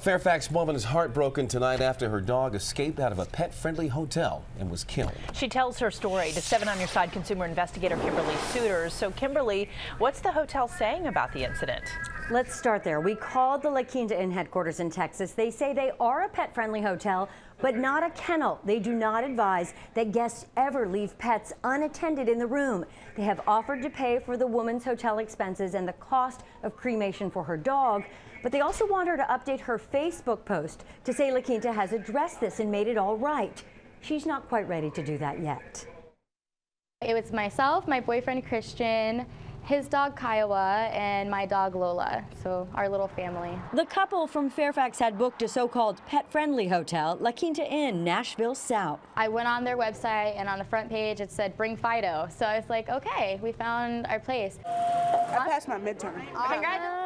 Fairfax woman is heartbroken tonight after her dog escaped out of a pet-friendly hotel and was killed. She tells her story to 7 on Your Side consumer investigator Kimberly Suiters. So Kimberly, what's the hotel saying about the incident? Let's start there. We called the La Quinta Inn headquarters in Texas. They say they are a pet-friendly hotel, but not a kennel. They do not advise that guests ever leave pets unattended in the room. They have offered to pay for the woman's hotel expenses and the cost of cremation for her dog, but they also want her to update her Facebook post to say La Quinta has addressed this and made it all right. She's not quite ready to do that yet. It was myself, my boyfriend Christian, his dog Kiowa, and my dog Lola, so our little family. The couple from Fairfax had booked a so-called pet-friendly hotel, La Quinta Inn, Nashville South. I went on their website, and on the front page it said, "Bring Fido." So I was like, okay, we found our place. I passed my midterm. Congratulations.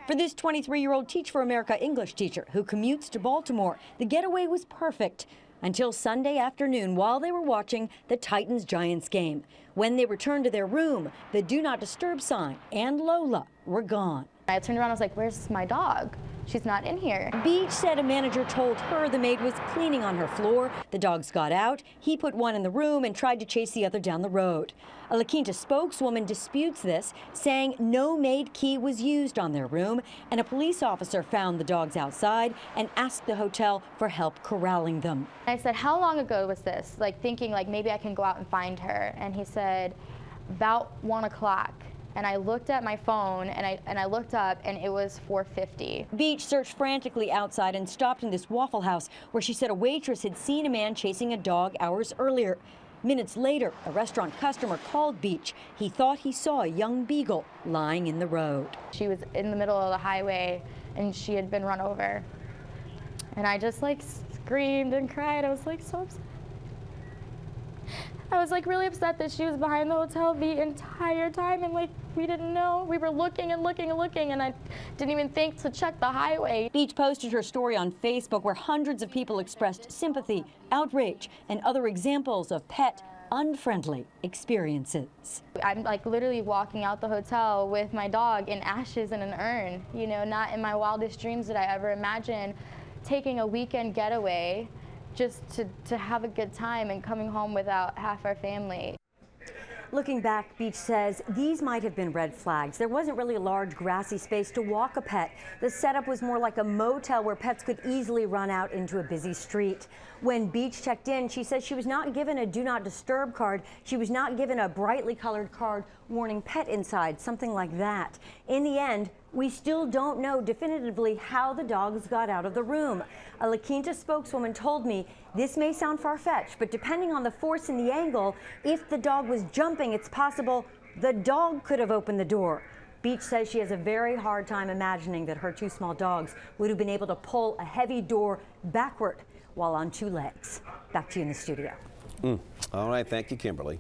For this 23-year-old Teach for America English teacher who commutes to Baltimore, the getaway was perfect until Sunday afternoon while they were watching the Titans-Giants game. When they returned to their room, the Do Not Disturb sign and Lola were gone. I turned around, I was like, where's my dog? She's not in here. Beach said a manager told her the maid was cleaning on her floor. The dogs got out. He put one in the room and tried to chase the other down the road. A La Quinta spokeswoman disputes this, saying no maid key was used on their room, and a police officer found the dogs outside and asked the hotel for help corralling them. I said, how long ago was this? Like thinking like maybe I can go out and find her. And he said, about 1 o'clock. And I looked at my phone and I looked up and it was 4:50. Beach searched frantically outside and stopped in this Waffle House where she said a waitress had seen a man chasing a dog hours earlier. Minutes later, a restaurant customer called Beach. He thought he saw a young beagle lying in the road. She was in the middle of the highway and she had been run over. And I just like screamed and cried. I was like so upset. I was like really upset that she was behind the hotel the entire time, and like we didn't know. We were looking and looking and looking, and I didn't even think to check the highway. Beach posted her story on Facebook where hundreds of people expressed sympathy, outrage, and other examples of pet unfriendly experiences. I'm like literally walking out the hotel with my dog in ashes in an urn. You know, not in my wildest dreams did I ever imagine taking a weekend getaway just to have a good time and coming home without half our family. Looking back, Beach says these might have been red flags. There wasn't really a large grassy space to walk a pet. The setup was more like a motel where pets could easily run out into a busy street. When Beach checked in, she says she was not given a Do Not Disturb card. She was not given a brightly colored card warning pet inside, something like that. In the end, we still don't know definitively how the dogs got out of the room. A La Quinta spokeswoman told me this may sound far-fetched, but depending on the force and the angle, if the dog was jumping, it's possible the dog could have opened the door. Beach says she has a very hard time imagining that her 2 small dogs would have been able to pull a heavy door backward while on 2 legs. Back to you in the studio. All right, thank you, Kimberly.